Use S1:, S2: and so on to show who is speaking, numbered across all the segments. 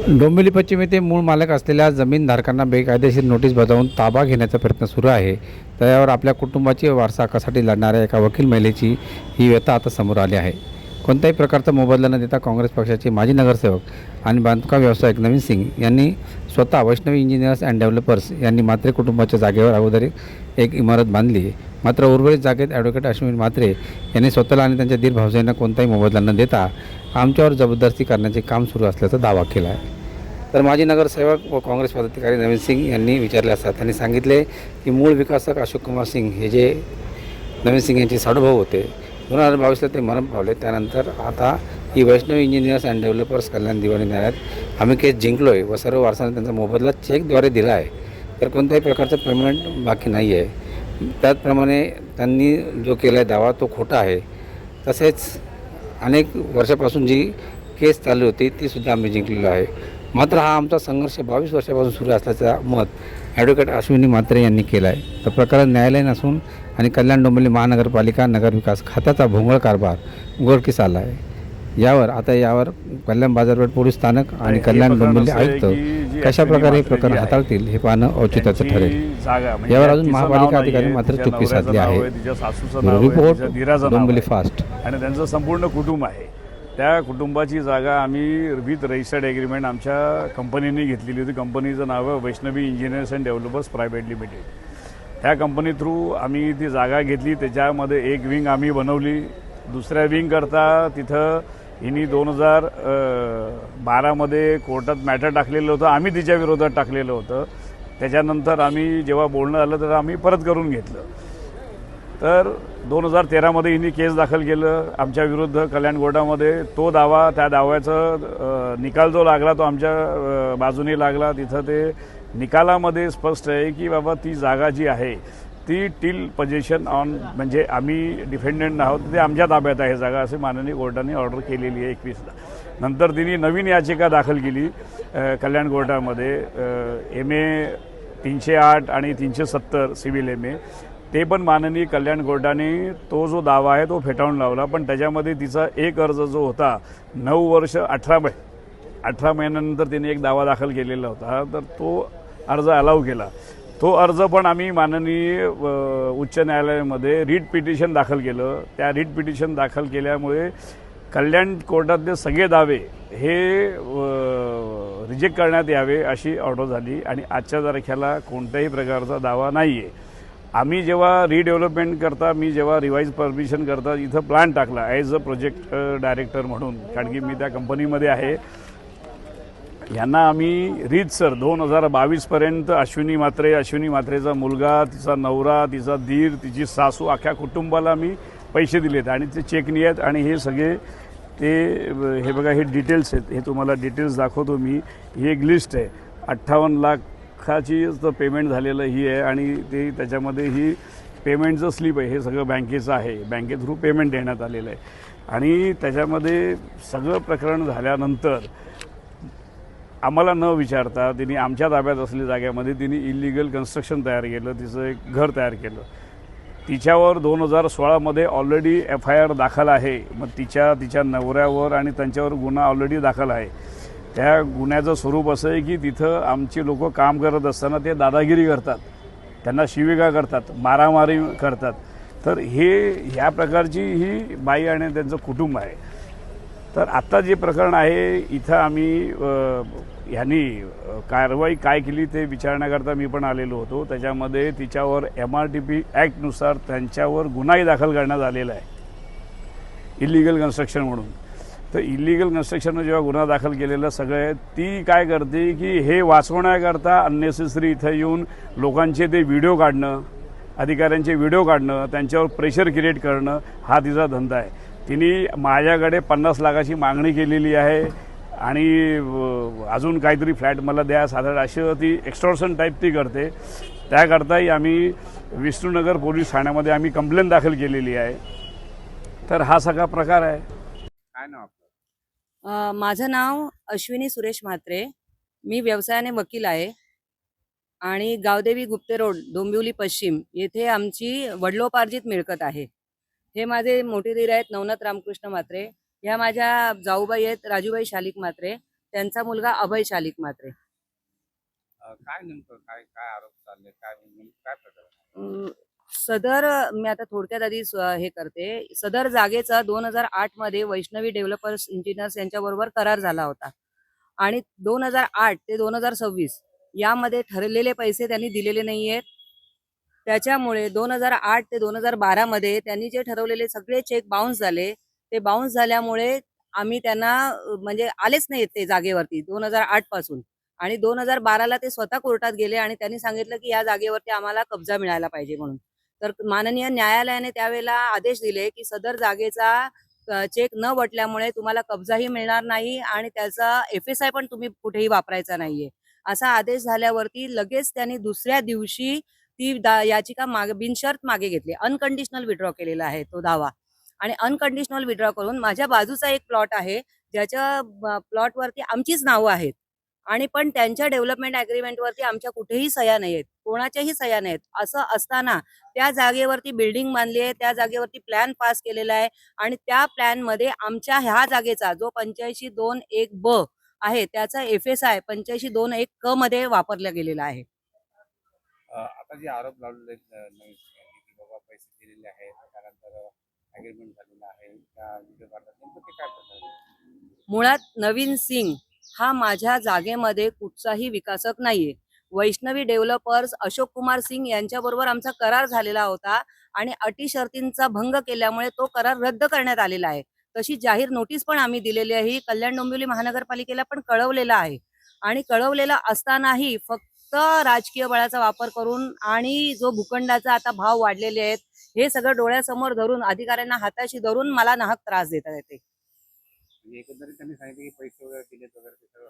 S1: डोंबिवली पश्चिम येथे मूळ मालक असलेल्या जमीनधारकांना बेकायदेशीर नोटीस बजावून ताबा घेण्याचा प्रयत्न सुरू आहे. त्यावर आपल्या कुटुंबाची वारसा हक्कासाठी लढणाऱ्या एका वकील महिलेची ही व्यथा आता समोर आली आहे. कोणत्याही प्रकारचा मोबदला न देता काँग्रेस पक्षाचे माजी नगरसेवक आणि बांधकाम व्यावसायिक नवीन सिंग यांनी स्वतः वैष्णवी इंजिनियर्स अँड डेव्हलपर्स यांनी म्हात्रे कुटुंबाच्या जागेवर अगोदर एक इमारत बांधली. मात्र उर्वरित जागेत ॲडव्होकेट अश्विनी म्हात्रे यांनी स्वतःला आणि त्यांच्या दीर भावजाईंना कोणताही मोबदला न देता आमच्यावर जबरदस्ती करण्याचे काम सुरू असल्याचा दावा केला आहे. तर माजी नगरसेवक व काँग्रेस पदाधिकारी नवीन सिंग यांनी विचारले असता त्यांनी सांगितले की मूळ विकासक अशोक कुमार सिंग हे जे नवीन सिंग यांचे साडूभाऊ होते. 2022ला ते मरण पावले. त्यानंतर आता ही वैष्णवी इंजिनियर्स अँड डेव्हलपर्स कल्याण दिवाणी न्यायालयात आम्ही केस जिंकलो आहे व सर्व वारसांना त्यांचा मोबदला चेकद्वारे दिला आहे. तर कोणत्याही प्रकारचं पेमेंट बाकी नाही आहे. त्याचप्रमाणे त्यांनी जो केला आहे दावा तो खोटा आहे. तसेच अनेक वर्षापासून जी केस चालू होती तीसुद्धा आम्ही जिंकलेलो आहे. मात्र हा आमचा संघर्ष 22 वर्षापासून सुरू असल्याचा मत ॲडव्होकेट अश्विनी म्हात्रे यांनी केला आहे. तर प्रकरण न्यायालयीन असून आणि कल्याण डोंबिवली महानगरपालिका नगरविकास खात्याचा भोंगळ कारभार उघडकीस आला आहे. यावर कल्याण बाजारपेठ पोलीस स्थानक आणि कल्याण डोंबिवली आयुक्त कशा प्रकारे हे प्रकरण हाताळतील हे पाहणं औचित्याचं ठरेल. यावर अजून महापालिका अधिकारी मात्र चुप्पी साधली आहे. Report Dombivli fast.
S2: आणि त्यांचं संपूर्ण कुटुंब आहे. त्या कुटुंबाची जागा आम्ही विथ रजिस्टर्ड ॲग्रीमेंट आमच्या कंपनीने घेतलेली होती. कंपनीचं नाव आहे Vaishnavi engineers and developers private limited. त्या कंपनी थ्रू आम्ही ती जागा घेतली. त्याच्यामध्ये एक विंग आम्ही बनवली. दुसऱ्या विंग करता तिथं हिनी 2012मध्ये कोर्टात मॅटर टाकलेलं होतं. आम्ही तिच्या विरोधात टाकलेलं होतं. त्याच्यानंतर आम्ही जेव्हा बोलणं आलं तर आम्ही परत करून घेतलं. तर 2013मध्ये हिनी केस दाखल केलं आमच्या विरुद्ध कल्याण कोर्टामध्ये. तो दावा, त्या दाव्याचा निकाल जो लागला तो आमच्या बाजूने लागला. तिथं ते निकालामध्ये स्पष्ट आहे की बाबा ती जागा जी आहे ती टिल पोजेशन ऑन, म्हणजे आम्ही डिफेंडंट आहोत, ते आमच्या ताब्यात आहे जागा, असे माननीय कोर्टाने ऑर्डर केलेली आहे 21ला. नंतर तिने नवीन याचिका दाखल केली कल्याण कोर्टामध्ये MA 308 आणि 370 सिव्हिल MA. ते पण माननीय कल्याण कोर्टाने तो जो दावा आहे तो फेटाळून लावला. पण त्याच्यामध्ये तिचा एक अर्ज जो होता 9 वर्ष 18 महिन्यानंतर तिने एक दावा दाखल केलेला होता, तर तो अर्ज अलाव केला. तो अर्ज पण आम्ही माननीय उच्च न्यायालयामध्ये रीट पिटिशन दाखल केलं. त्या रीट पिटिशन दाखल केल्यामुळे कल्याण कोर्टातले सगळे दावे हे रिजेक्ट करण्यात यावे अशी ऑर्डर झाली. आणि आजच्या तारखेला कोणत्याही प्रकारचा दावा नाही आहे. आम्ही जेव्हा रिडेव्हलपमेंट करता, मी जेव्हा रिवाईज परमिशन करता इथं प्लॅन टाकला ॲज अ प्रोजेक्ट डायरेक्टर म्हणून, कारण की मी त्या कंपनीमध्ये आहे. यांना आम्ही रीतसर 2022पर्यंत अश्विनी म्हात्रेचा मुलगा, तिचा नवरा, तिचा दीर, तिची सासू, अख्ख्या कुटुंबाला मी पैसे दिलेत आणि ते चेकनी आहेत. आणि हे सगळे हे बघा, हे डिटेल्स आहेत. हे तुम्हाला डिटेल्स दाखवतो मी. ही एक लिस्ट आहे. 58 लाखाची पेमेंट झालेलं ही आहे. आणि ते त्याच्यामध्ये ही पेमेंटचं स्लिप आहे. हे सगळं बँकेचं आहे. बँके थ्रू पेमेंट देण्यात आलेलं आहे. आणि त्याच्यामध्ये सगळं प्रकरण झाल्यानंतर आम्हाला न विचारता तिने आमच्या ताब्यात असलेल्या जागेमध्ये तिने इलिगल कन्स्ट्रक्शन तयार केलं. तिचं एक घर तयार केलं. तिच्यावर 2016मध्ये ऑलरेडी FIR दाखल आहे. मग तिच्या नवऱ्यावर आणि त्यांच्यावर गुन्हा ऑलरेडी दाखल आहे. त्या गुन्ह्याचं स्वरूप असं आहे की तिथं आमची लोक काम करत असताना ते दादागिरी करतात, त्यांना शिवीगाळ करतात, मारामारी करतात. तर ह्या प्रकारची ही बाई आणि त्यांचं कुटुंब आहे. तर आत्ता जे प्रकरण आहे इथं आम्ही ह्यांनी कारवाई काय केली ते विचारण्याकरता मी पण आलेलो होतो. त्याच्यामध्ये तिच्यावर MRTP ॲक्टनुसार त्यांच्यावर गुन्हाही दाखल करण्यात आलेला आहे, इलिगल कन्स्ट्रक्शन म्हणून. तर इलिगल कन्स्ट्रक्शननं जेव्हा गुन्हा दाखल केलेला सगळं, ती काय करते की हे वाचवण्याकरता अननेसेसरी इथं येऊन लोकांचे ते व्हिडिओ काढणं, अधिकाऱ्यांचे व्हिडिओ काढणं, त्यांच्यावर प्रेशर क्रिएट करणं, हा तिचा धंदा आहे. तिने माझ्याकडे 50 लाखाची मागणी केलेली आहे आणि अजून काहीतरी फ्लॅट मला द्या साधारण, अशी ती एक्स्टॉर्शन टाईप ती करते. त्याकरताही आम्ही विष्णुनगर पोलीस ठाण्यामध्ये आम्ही कंप्लेंट दाखल केलेली आहे. तर हा सगळा प्रकार आहे.
S1: काय नाव आपलं?
S3: माझं नाव अश्विनी सुरेश म्हात्रे. मी व्यवसायाने वकील आहे आणि गावदेवी गुप्ते रोड डोंबिवली पश्चिम येथे आमची वडिलोपार्जित मिळकत आहे. हे माझे मोठे दीर आहेत नवनाथ रामकृष्ण म्हात्रे. ह्या माझ्या जाऊबाई आहेत राजूबाई शालिक म्हात्रे. त्यांचा मुलगा अभय शालिक म्हात्रे.
S1: काय नेमकं काय काय आरोप चालले, काय नेमकं काय प्रकार आहे?
S3: सदर मी आता थोडक्यात आधी हे करते. सदर जागेचा 2008 मध्ये वैष्णवी डेव्हलपर्स इंजिनियर्स यांच्याबरोबर करार झाला होता आणि 2008 ते 2026 यामध्ये ठरलेले पैसे त्यांनी दिलेले नाहीयेत. त्याच्यामुळे 2008 ते 2012 मध्ये त्यांनी जे ठरवलेले सगळे चेक बाउन्स झाले. ते बाउन्स झाल्यामुळे आम्ही त्यांना म्हणजे आलेच नाहीत ते जागेवरती 2008 पासून. आणि 2012ला ते स्वतः कोर्टात गेले आणि त्यांनी सांगितलं की या जागेवरती आम्हाला कब्जा मिळायला पाहिजे म्हणून. तर माननीय न्यायालयाने त्यावेळेला आदेश दिले की सदर जागेचा चेक न वटल्यामुळे तुम्हाला कब्जाही मिळणार नाही आणि त्याचा FSI पण तुम्ही कुठेही वापरायचा नाहीये. असा आदेश झाल्यावरती लगेच त्यांनी दुसऱ्या दिवशी ती याचिका मागे बिनशर्त मागे घेतली. अनकंडिशनल विड्रॉ केलेला आहे तो दावा. आणि अनकंडिशनल विड्रॉ करून माझ्या बाजूचा एक प्लॉट आहे ज्याच्या प्लॉटवरती आमचीच नावं आहेत आणि पण त्यांच्या डेव्हलपमेंट अग्रीमेंटवरती आमच्या कुठेही सह्या नाहीयेत, कोणाच्याही सह्या नाहीत. असं असताना त्या जागेवरती बिल्डिंग बांधली आहे, त्या जागेवरती प्लॅन पास केलेला आहे आणि त्या प्लॅनमध्ये आमच्या ह्या जागेचा जो 8521 ब आहे त्याचा FSI 8521 क मध्ये वापरला गेलेला आहे.
S1: आता जे आरोप लावलेले आहेत नवीन सिंगांनी की बाबा पैसे दिलेले आहेत, त्यानंतर अग्रीमेंट झालेलं आहे, त्या व्हिडिओ काढतात, नेमकं ते काय प्रकार आहे?
S3: मुळात नवीन सिंग हा माझ्या जागेमध्ये कुठचाही विकासक नाहीये. वैष्णवी डेव्हलपर्स अशोक कुमार सिंग यांच्याबरोबर आमचा करार झालेला होता आणि अटी शर्तींचा भंग केल्यामुळे तो करार रद्द करण्यात आलेला आहे. तशी जाहीर नोटीस पण आम्ही दिलेली आहे. कल्याण डोंबिवली महानगरपालिकेला पण कळवलेलं आहे आणि कळवलेलं असतानाही फक्त राजकीय बळाचा वापर करून आणि जो भूखंडाचा आता भाव वाढलेले आहेत हे सगळं डोळ्यासमोर धरून अधिकाऱ्यांना हाताशी धरून मला नाहक त्रास देतात येते.
S1: म्हणजे एकंदरीत त्यांनी सांगितलं की पैसे वगैरे दिलेत वगैरे ते सगळं.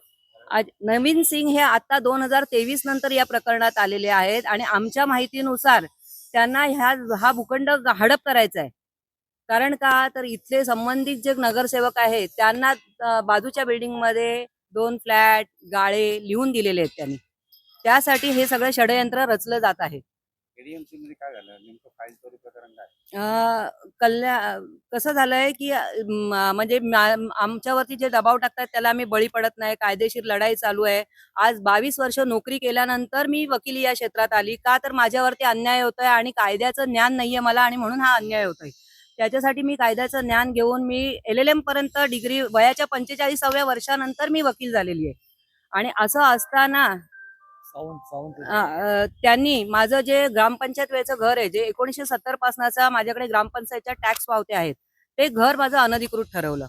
S3: आज नवीन सिंग हे आता 2023 नंतर या प्रकरणात आलेले आहेत आणि आमच्या माहितीनुसार त्यांना हा भूखंड हडप करायचा आहे. कारण का तर इथले संबंधित जे नगरसेवक आहेत त्यांना बाजूच्या बिल्डिंगमध्ये 2 फ्लॅट गाळे लिहून दिलेले आहेत त्यांनी. त्यासाठी हे सगळं षडयंत्र रचलं जात आहे.
S1: ADMC मध्ये काय झालं नेमकं, फाईल चोरी प्रकरण काय?
S3: कसं झालंय की म्हणजे आमच्यावरती जे दबाव टाकतात त्याला आम्ही बळी पडत नाही. कायदेशीर लढाई चालू आहे. आज 22 वर्ष नोकरी केल्यानंतर मी वकिली या क्षेत्रात आली. का तर माझ्यावरती अन्याय होतोय आणि कायद्याचं ज्ञान नाहीये मला आणि म्हणून हा अन्याय होतोय. त्याच्यासाठी मी कायद्याचं ज्ञान घेऊन मी LLM पर्यंत डिग्री वयाच्या 45व्या वर्षानंतर मी वकील झालेली आहे. आणि असं असताना त्यांनी माझं जे ग्रामपंचायत वेळचं घर आहे, जे 1970 पासनाचा माझ्याकडे ग्रामपंचायतच्या टॅक्स पावत्या आहेत, ते घर माझं अनधिकृत ठरवलं.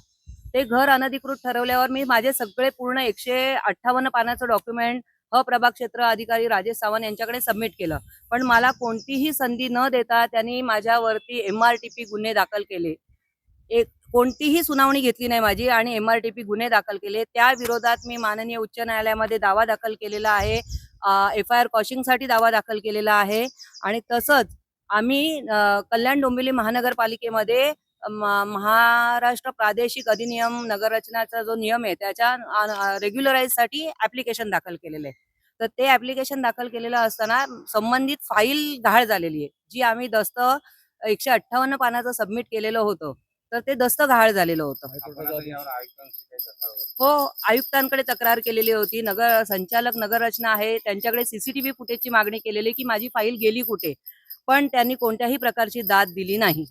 S3: ते घर अनधिकृत ठरवल्यावर मी माझे सगळे पूर्ण 158 पानाचं डॉक्युमेंट प्रभाग क्षेत्र अधिकारी राजेश सावंत यांच्याकडे सबमिट केलं. पण मला कोणतीही संधी न देता त्यांनी माझ्यावरती MRTP गुन्हे दाखल केले. कोणतीही सुनावणी घेतली नाही माझी आणि MRTP गुन्हे दाखल केले. त्या विरोधात मी माननीय उच्च न्यायालयामध्ये दावा दाखल केलेला आहे. FIR कॉशिंगसाठी दावा दाखल केलेला आहे आणि तसंच आम्ही कल्याण डोंबिवली महानगरपालिकेमध्ये महाराष्ट्र प्रादेशिक अधिनियम नगररचनाचा जो नियम आहे त्याच्या रेग्युलराईजसाठी ऍप्लिकेशन दाखल केलेलं आहे. तर ते ऍप्लिकेशन दाखल केलेलं असताना संबंधित फाईल गहाळ झालेली आहे. जी आम्ही दस्त 158 पानाचं सबमिट केलेलं होतं तर ते दस्त गहाळ झालेलं होतं.
S1: आपण आता यावर आयुक्तांशी काही तक्रार वगैरे?
S3: हो, आयुक्तांकडे तक्रार केलेली होती. संचालक नगररचना आहे त्यांच्याकडे CCTV फुटेजची मागणी केलेली की माझी फाईल गेली कुठे, पण त्यांनी कोणत्याही प्रकारची दाद दिली नाही.